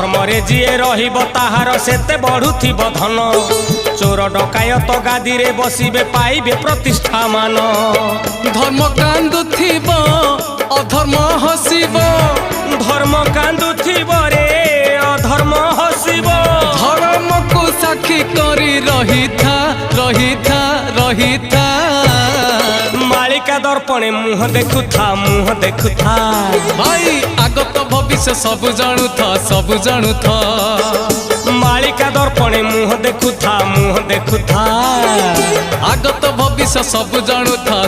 धर्म रे जीए रहिबो ताहार सेते बढ़ुथिबो धन चोर डकायत गादी रे बसिबे पाइबे प्रतिष्ठा मान धर्म कांदुथिबो अधर्म हसिबो धर्म कांदुथिबो रे अधर्म हसिबो धर्म को साक्षी करी रहिथा रहिथा रहिथा मालिका दर्पणे मुह देखुथा भाई आगत भविष्य सब जानू था मालिका दर्पणे मुह देखुथा आगत भविष्य सब जानू था